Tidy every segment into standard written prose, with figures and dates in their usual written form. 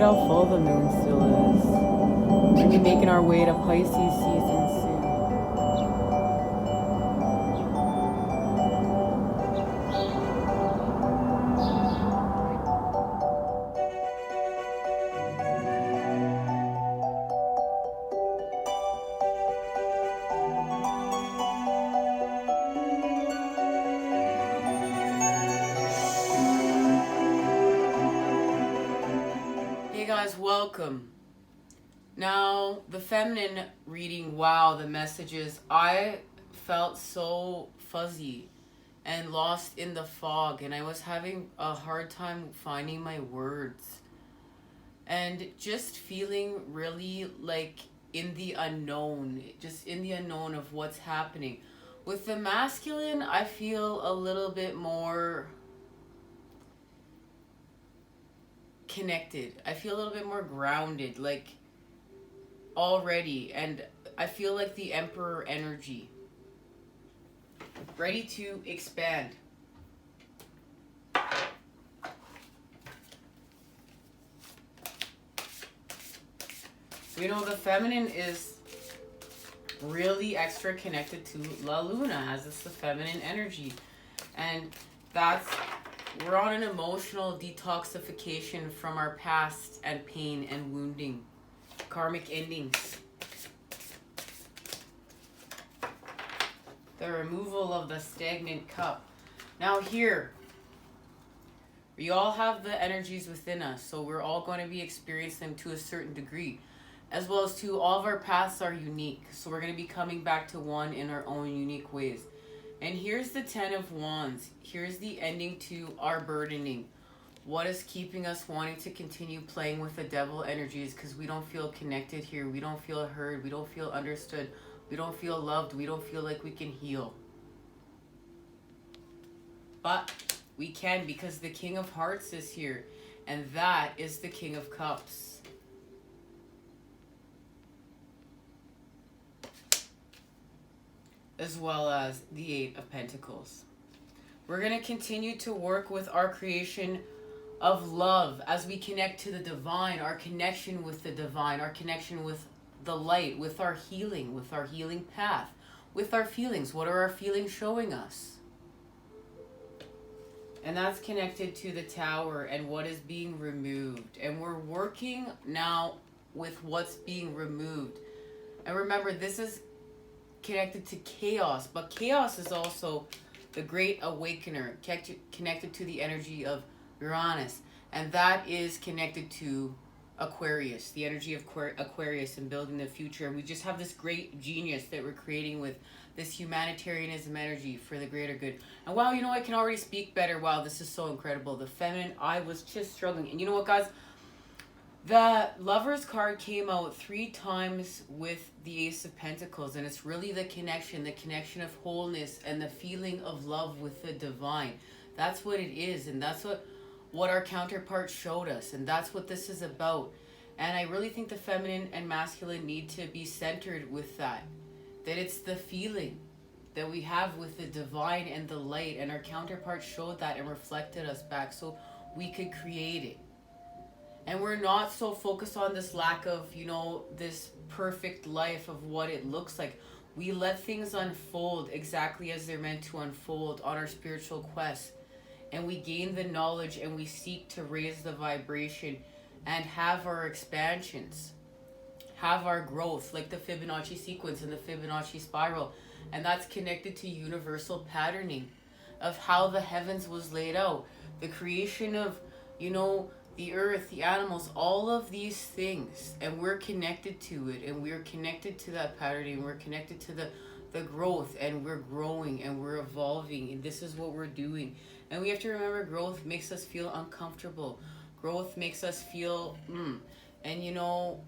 at how full the moon still is. We're gonna be making our way to Pisces season soon. Hey guys, welcome. Now, the feminine reading, wow, the messages, I felt so fuzzy and lost in the fog, and I was having a hard time finding my words and just feeling really like in the unknown, just in the unknown of what's happening. With the masculine, I feel a little bit more connected. I feel a little bit more grounded, like already, and I feel like the emperor energy, ready to expand. You know, the feminine is really extra connected to La Luna, as it's the feminine energy, and that's, we're on an emotional detoxification from our past and pain and wounding, karmic endings. The removal of the stagnant cup. Now here, we all have the energies within us, so we're all going to be experiencing them to a certain degree, as well as to all of our paths are unique, so we're going to be coming back to one in our own unique ways. And here's the 10 of Wands. Here's the ending to our burdening. What is keeping us wanting to continue playing with the devil energies? Because we don't feel connected here. We don't feel heard. We don't feel understood. We don't feel loved. We don't feel like we can heal. But we can, because the King of Hearts is here. And that is the King of Cups. As well as the Eight of Pentacles. We're going to continue to work with our creation of love as we connect to the divine, our connection with the divine, our connection with the light, with our healing path, with our feelings. What are our feelings showing us? And that's connected to the Tower and what is being removed. And we're working now with what's being removed. And remember, this is connected to chaos, but chaos is also the great awakener, connected to the energy of Uranus, and that is connected to Aquarius, the energy of Aquarius, and building the future. And we just have this great genius that we're creating with this humanitarianism energy for the greater good. And wow, you know, I can already speak better. Wow, this is so incredible. The feminine, I was just struggling. And you know what, guys? The Lover's card came out 3 times with the Ace of Pentacles, and it's really the connection of wholeness and the feeling of love with the divine. That's what it is, and that's what our counterpart showed us, and that's what this is about. And I really think the feminine and masculine need to be centered with that it's the feeling that we have with the divine and the light, and our counterpart showed that and reflected us back so we could create it. And we're not so focused on this lack of, you know, this perfect life of what it looks like. We let things unfold exactly as they're meant to unfold on our spiritual quest. And we gain the knowledge and we seek to raise the vibration and have our expansions, have our growth, like the Fibonacci sequence and the Fibonacci spiral. And that's connected to universal patterning of how the heavens was laid out. The creation of, you know, the earth, the animals, all of these things, and we're connected to it, and we're connected to that patterning, we're connected to the growth, and we're growing and we're evolving, and this is what we're doing. And we have to remember, growth makes us feel uncomfortable. Growth makes us feel and you know,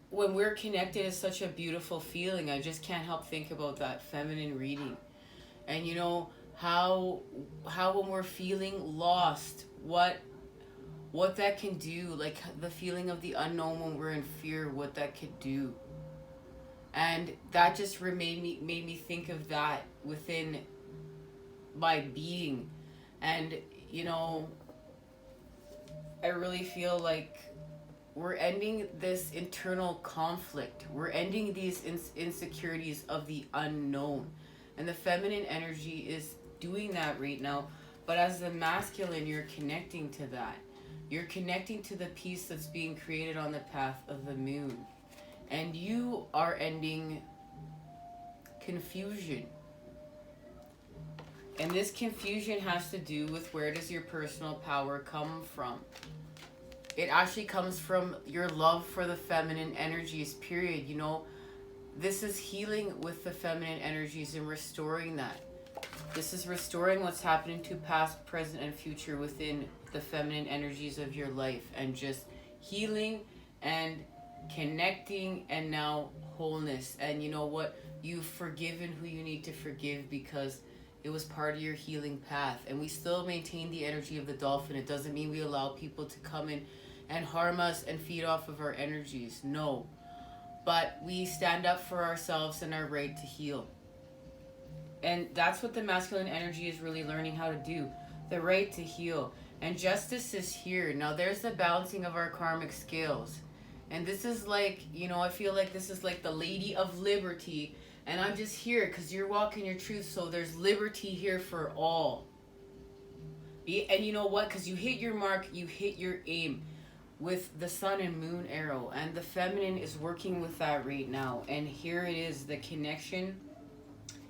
when we're connected, it's such a beautiful feeling. I just can't help think about that feminine reading. And you know, how when we're feeling lost, what that can do, like the feeling of the unknown when we're in fear, what that could do. And that just made me think of that within my being, And, you know, I really feel like we're ending this internal conflict. We're ending these insecurities of the unknown. And the feminine energy is doing that right now. But as the masculine, you're connecting to that. You're connecting to the peace that's being created on the path of the moon. And you are ending confusion. And this confusion has to do with, where does your personal power come from? It actually comes from your love for the feminine energies, period. You know, this is healing with the feminine energies and restoring that. This is restoring what's happening to past, present, and future within the feminine energies of your life, and just healing and connecting, and now wholeness. And you know what? You've forgiven who you need to forgive, because it was part of your healing path. And we still maintain the energy of the dolphin. It doesn't mean we allow people to come in and harm us and feed off of our energies. No. But we stand up for ourselves and our right to heal. And that's what the masculine energy is really learning how to do. The right to heal. And justice is here. Now there's the balancing of our karmic scales. And this is like, you know, I feel like this is like the Lady of Liberty. And I'm just here because you're walking your truth. So there's liberty here for all. And you know what? Because you hit your mark, you hit your aim with the sun and moon arrow. And the feminine is working with that right now. And here it is, the connection.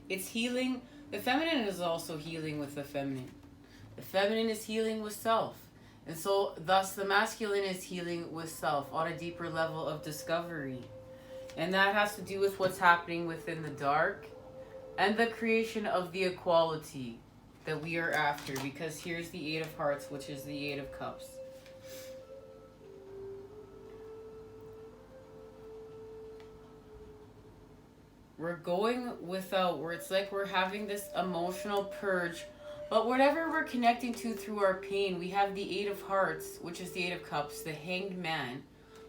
It's healing. The feminine is also healing with the feminine. The feminine is healing with self. And so thus the masculine is healing with self on a deeper level of discovery. And that has to do with what's happening within the dark and the creation of the equality that we are after. Because here's the Eight of Hearts, which is the Eight of Cups. We're going without, where it's like we're having this emotional purge. But whatever we're connecting to through our pain, we have the Eight of Hearts, which is the Eight of Cups, the Hanged Man.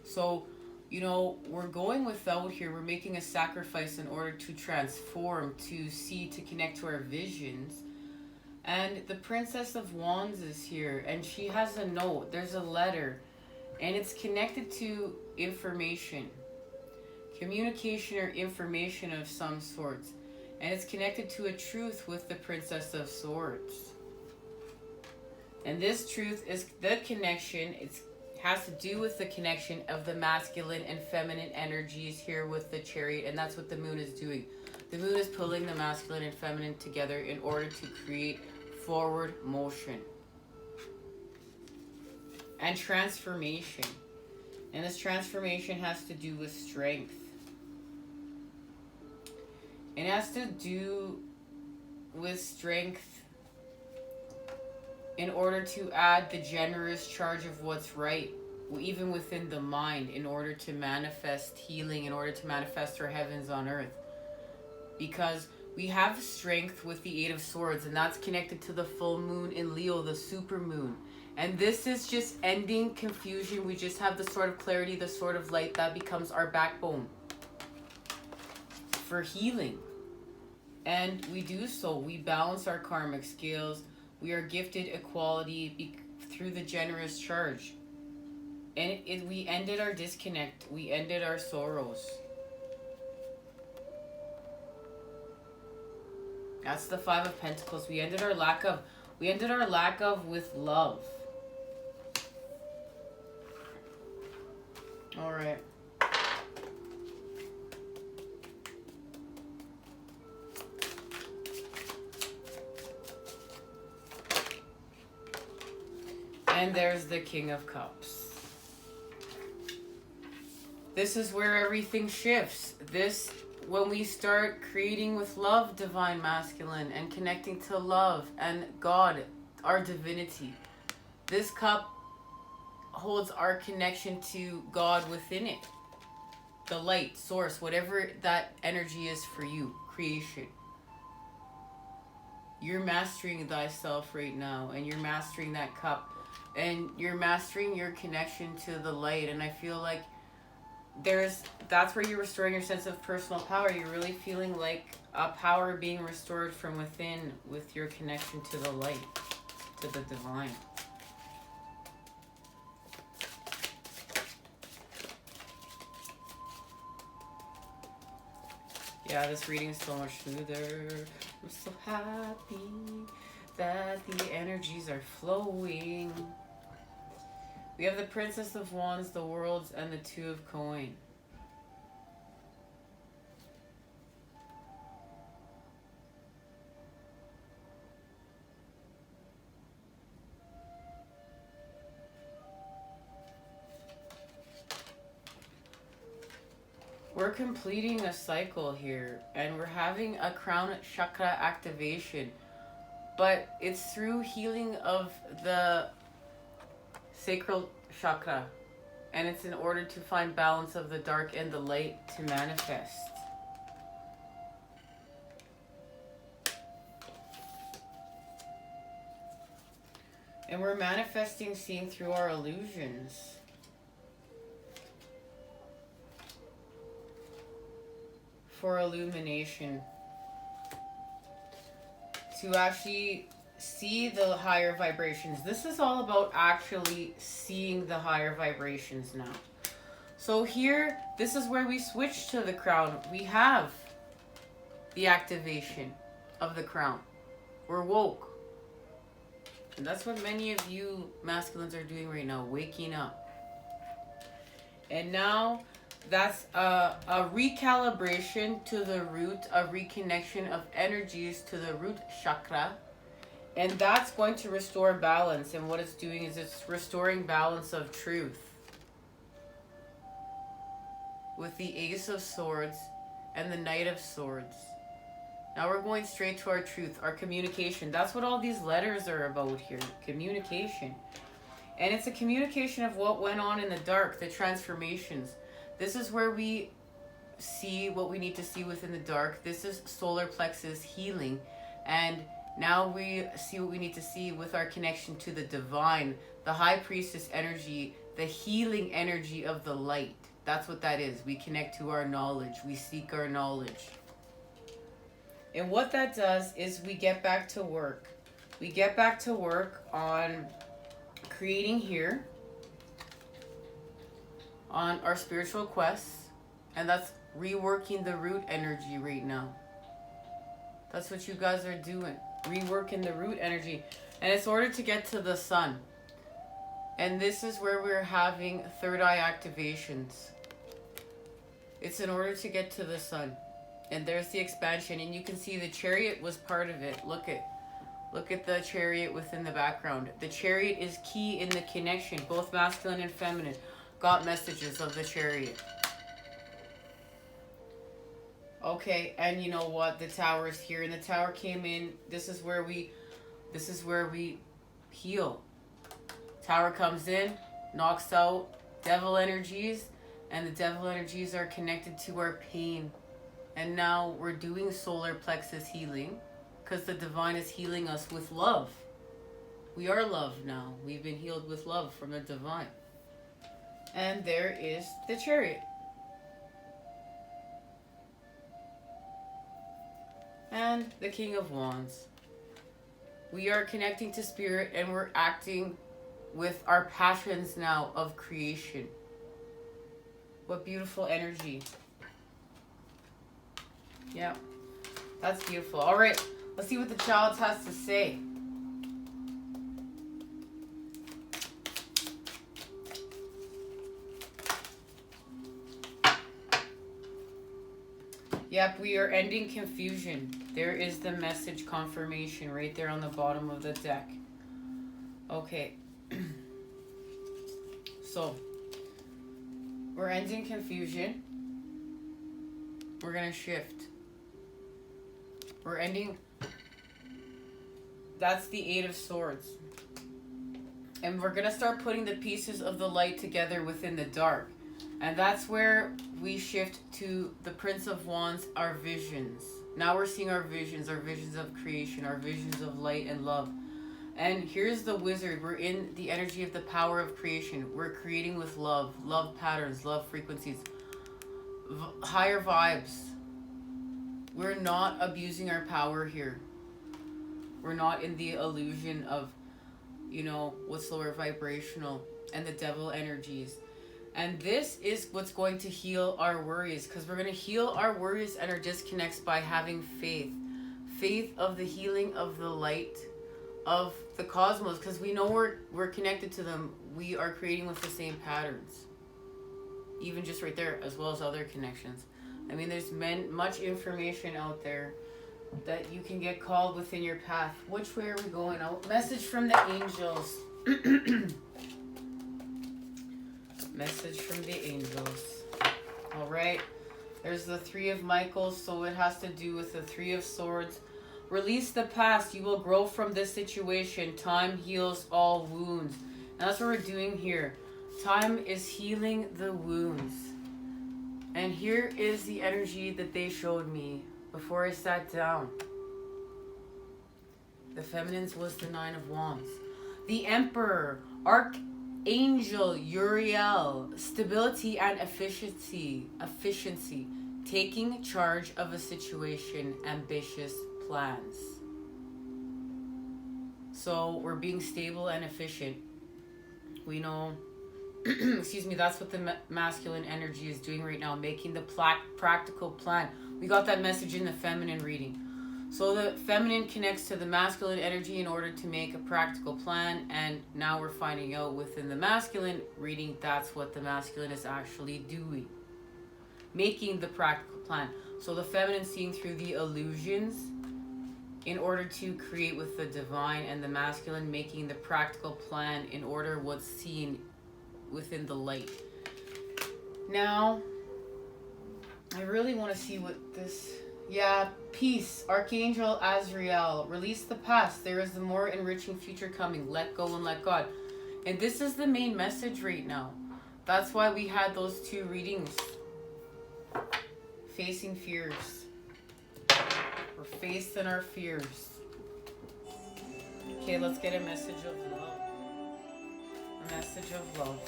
So, you know, we're going without here. We're making a sacrifice in order to transform, to see, to connect to our visions. And the Princess of Wands is here. And she has a note. There's a letter. And it's connected to information. Communication or information of some sorts. And it's connected to a truth with the Princess of Swords. And this truth is the connection. It has to do with the connection of the masculine and feminine energies here with the Chariot. And that's what the moon is doing. The moon is pulling the masculine and feminine together in order to create forward motion. And transformation. And this transformation has to do with strength. It has to do with strength in order to add the generous charge of what's right, even within the mind, in order to manifest healing, in order to manifest our heavens on earth. Because we have strength with the Eight of Swords, and that's connected to the full moon in Leo, the super moon. And this is just ending confusion. We just have the sword of clarity, the sword of light, that becomes our backbone for healing. And we do so. We balance our karmic scales. We are gifted equality through the generous charge. And we ended our disconnect. We ended our sorrows. That's the Five of Pentacles. We ended our lack of with love. All right. And there's the King of Cups. This is where everything shifts. When we start creating with love, divine masculine, and connecting to love and God, our divinity. This cup holds our connection to God within it. The light, source, whatever that energy is for you, creation. You're mastering thyself right now, and you're mastering that cup. And you're mastering your connection to the light. And I feel like that's where you're restoring your sense of personal power. You're really feeling like a power being restored from within with your connection to the light, to the divine. Yeah, this reading is so much smoother. I'm so happy that the energies are flowing. We have the Princess of Wands, the Worlds, and the Two of Coin. We're completing a cycle here, and we're having a crown chakra activation, but it's through healing of the sacral chakra, and it's in order to find balance of the dark and the light to manifest. And we're manifesting seeing through our illusions. For illumination, to actually see the higher vibrations. This is all about actually seeing the higher vibrations now. So here, this is where we switch to the crown. We have the activation of the crown. We're woke. And that's what many of you masculines are doing right now, waking up. And now that's a recalibration to the root, a reconnection of energies to the root chakra. And that's going to restore balance. And what it's doing is it's restoring balance of truth. With the Ace of Swords and the Knight of Swords. Now we're going straight to our truth, our communication. That's what all these letters are about here. Communication. And it's a communication of what went on in the dark, the transformations. This is where we see what we need to see within the dark. This is solar plexus healing. And now we see what we need to see with our connection to the divine, the high priestess energy, the healing energy of the light. That's what that is. We connect to our knowledge. We seek our knowledge. And what that does is we get back to work. We get back to work on creating here, on our spiritual quests, and that's reworking the root energy right now. That's what you guys are doing, reworking the root energy. And it's in order to get to the sun. And this is where we're having third eye activations. It's in order to get to the sun. And there's the expansion, and you can see the chariot was part of it. Look at the chariot within the background. The chariot is key in the connection. Both masculine and feminine got messages of the chariot. Okay, and you know what? The tower is here, and the tower came in. This is where we heal. Tower comes in, knocks out devil energies, and the devil energies are connected to our pain. And now we're doing solar plexus healing because the divine is healing us with love. We are love now. We've been healed with love from the divine. And there is the chariot. And the King of Wands. We are connecting to spirit and we're acting with our passions now of creation. What beautiful energy. Yeah, that's beautiful. All right, let's see what the child has to say. Yep, we are ending confusion. There is the message confirmation right there on the bottom of the deck. Okay. So, we're ending confusion. We're going to shift. We're ending. That's the Eight of Swords. And we're going to start putting the pieces of the light together within the dark. And that's where we shift to the Prince of Wands, our visions. Now we're seeing our visions of creation, our visions of light and love. And here's the wizard. We're in the energy of the power of creation. We're creating with love, love patterns, love frequencies, higher vibes. We're not abusing our power here. We're not in the illusion of what's lower vibrational and the devil energies. And this is what's going to heal our worries, because we're going to heal our worries and our disconnects by having faith. Faith of the healing of the light of the cosmos, because we know we're connected to them. We are creating with the same patterns. Even just right there, as well as other connections. I mean, there's much information out there that you can get called within your path. Which way are we going? Message from the angels. Message from the angels. All right. There's the Three of Michaels, so it has to do with the Three of Swords. Release the past. You will grow from this situation. Time heals all wounds. And that's what we're doing here. Time is healing the wounds. And here is the energy that they showed me before I sat down. The feminine's was the Nine of Wands. The Emperor, Archangel Uriel, stability and efficiency, taking charge of a situation, ambitious plans. So we're being stable and efficient. We know, excuse me, that's what the masculine energy is doing right now, making the practical plan. We got that message in the feminine reading. So the feminine connects to the masculine energy in order to make a practical plan, and now we're finding out within the masculine reading that's what the masculine is actually doing, making the practical plan. So the feminine seeing through the illusions in order to create with the divine, and the masculine making the practical plan in order what's seen within the light. Now, I really want to see what this... Yeah, peace. Archangel Azrael. Release the past. There is a more enriching future coming. Let go and let God. And this is the main message right now. That's why we had those two readings. Facing fears. We're facing our fears. Okay, let's get a message of love. A message of love.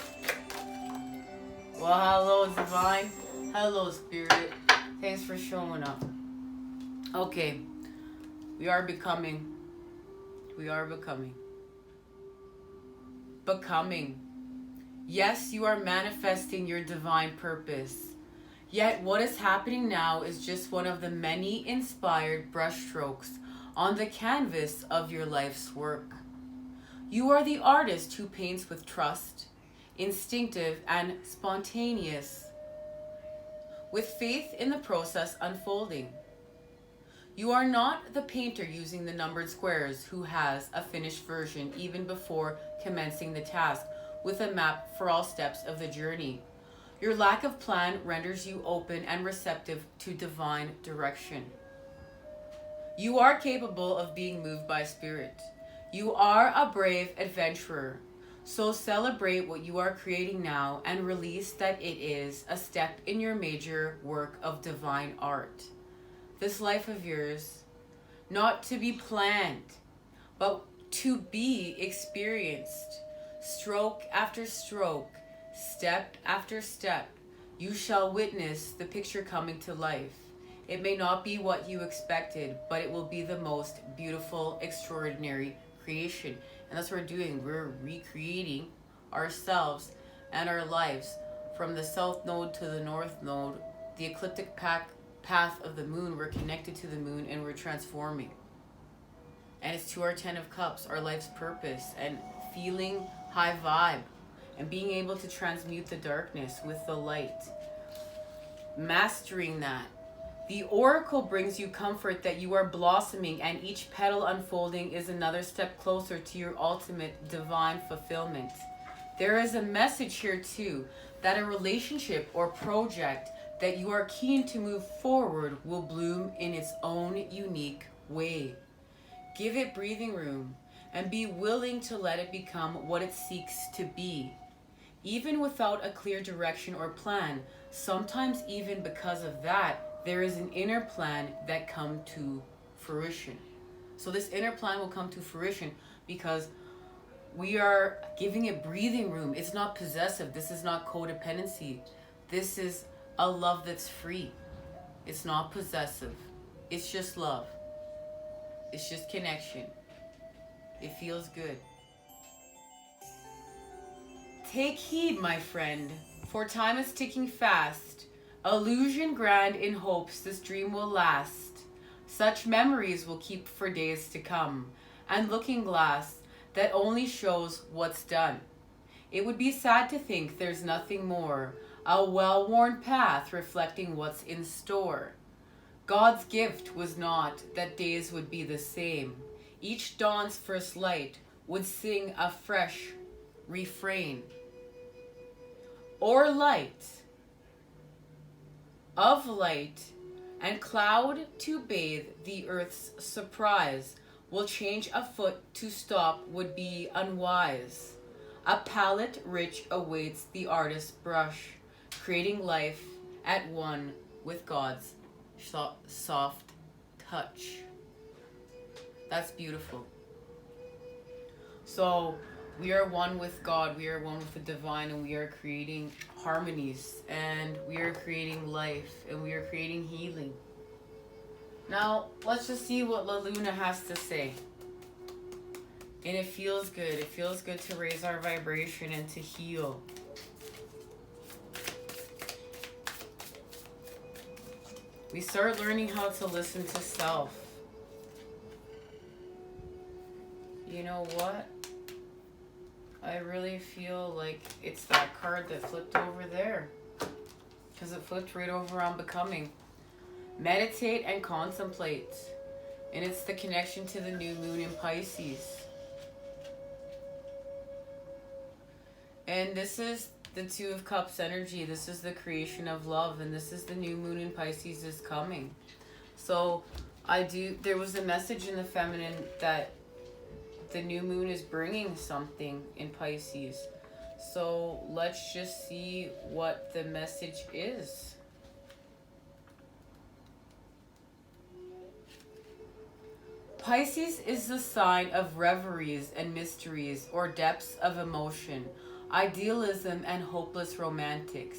Well, hello, Divine. Hello, Spirit. Thanks for showing up. Okay. We are becoming. We are becoming. Becoming. Yes, you are manifesting your divine purpose. Yet what is happening now is just one of the many inspired brushstrokes on the canvas of your life's work. You are the artist who paints with trust, instinctive and spontaneous, with faith in the process unfolding. You are not the painter using the numbered squares who has a finished version even before commencing the task with a map for all steps of the journey. Your lack of plan renders you open and receptive to divine direction. You are capable of being moved by spirit. You are a brave adventurer. So celebrate what you are creating now and release that it is a step in your major work of divine art. This life of yours, not to be planned, but to be experienced. Stroke after stroke, step after step, you shall witness the picture coming to life. It may not be what you expected, but it will be the most beautiful, extraordinary creation. And that's what we're doing. We're recreating ourselves and our lives from the south node to the north node, the ecliptic path of the moon. We're connected to the moon and we're transforming. And it's to our 10 of Cups, our life's purpose, and feeling high vibe and being able to transmute the darkness with the light. Mastering that. The oracle brings you comfort that you are blossoming, and each petal unfolding is another step closer to your ultimate divine fulfillment. There is a message here too, that a relationship or project that you are keen to move forward will bloom in its own unique way. Give it breathing room and be willing to let it become what it seeks to be. Even without a clear direction or plan, sometimes even because of that, there is an inner plan that come to fruition. So this inner plan will come to fruition because we are giving it breathing room. It's not possessive. This is not codependency. This is a love that's free. It's not possessive. It's just love. It's just connection. It feels good. Take heed, my friend, for time is ticking fast. Illusion grand in hopes this dream will last. Such memories will keep for days to come, and looking glass that only shows what's done. It would be sad to think there's nothing more, a well-worn path reflecting what's in store. God's gift was not that days would be the same. Each dawn's first light would sing a fresh refrain. Or light, of light, and cloud to bathe the earth's surprise, will change a foot to stop would be unwise. A palette rich awaits the artist's brush, creating life at one with God's soft touch. That's beautiful. So we are one with God, we are one with the divine, and we are creating harmonies, and we are creating life, and we are creating healing. Now, let's just see what La Luna has to say. And it feels good. It feels good to raise our vibration and to heal. We start learning how to listen to self. You know what? I really feel like it's that card that flipped over there. Because it flipped right over on becoming. Meditate and contemplate. And it's the connection to the new moon in Pisces. And this is the Two of Cups energy. This is the creation of love. And this is the new moon in Pisces is coming. So there was a message in the feminine that the new moon is bringing something in Pisces. So let's just see what the message is. Pisces is the sign of reveries and mysteries, or depths of emotion, idealism and hopeless romantics.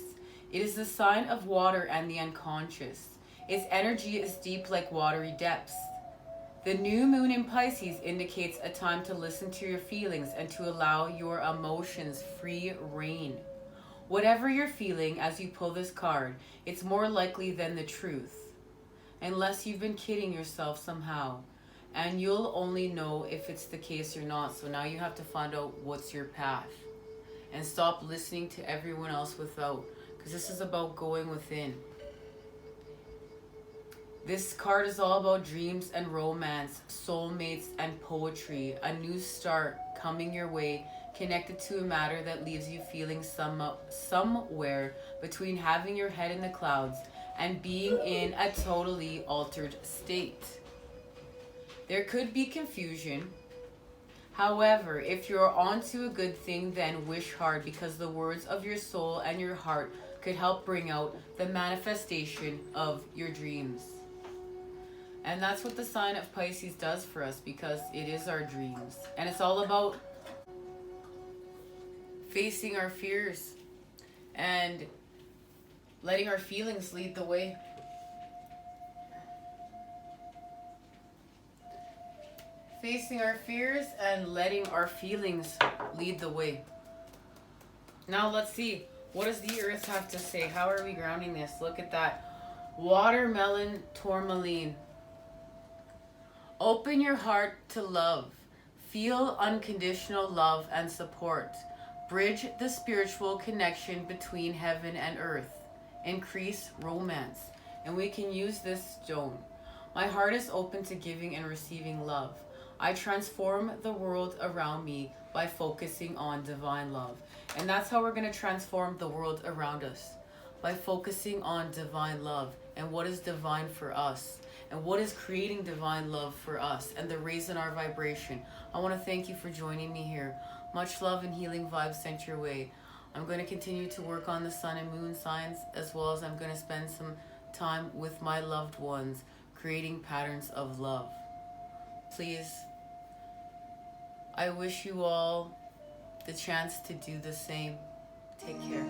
It is the sign of water and the unconscious. Its energy is deep like watery depths. The new moon in Pisces indicates a time to listen to your feelings and to allow your emotions free rein. Whatever you're feeling as you pull this card, it's more likely than the truth. Unless you've been kidding yourself somehow. And you'll only know if it's the case or not. So now you have to find out what's your path. And stop listening to everyone else without. Because this is about going within. This card is all about dreams and romance, soulmates and poetry, a new start coming your way, connected to a matter that leaves you feeling somewhere between having your head in the clouds and being in a totally altered state. There could be confusion. However, if you're onto a good thing, then wish hard, because the words of your soul and your heart could help bring out the manifestation of your dreams. And that's what the sign of Pisces does for us, because it is our dreams. And it's all about facing our fears and letting our feelings lead the way. Facing our fears and letting our feelings lead the way. Now let's see. What does the earth have to say? How are we grounding this? Look at that. Watermelon tourmaline. Open your heart to love. Feel unconditional love and support. Bridge the spiritual connection between heaven and earth. Increase romance. And we can use this stone. My heart is open to giving and receiving love. I transform the world around me by focusing on divine love. And that's how we're going to transform the world around us. By focusing on divine love. And what is divine for us. And what is creating divine love for us, and the raise in our vibration. I want to thank you for joining me here. Much love and healing vibes sent your way. I'm going to continue to work on the sun and moon signs, as well as I'm going to spend some time with my loved ones, creating patterns of love. Please, I wish you all the chance to do the same. Take care.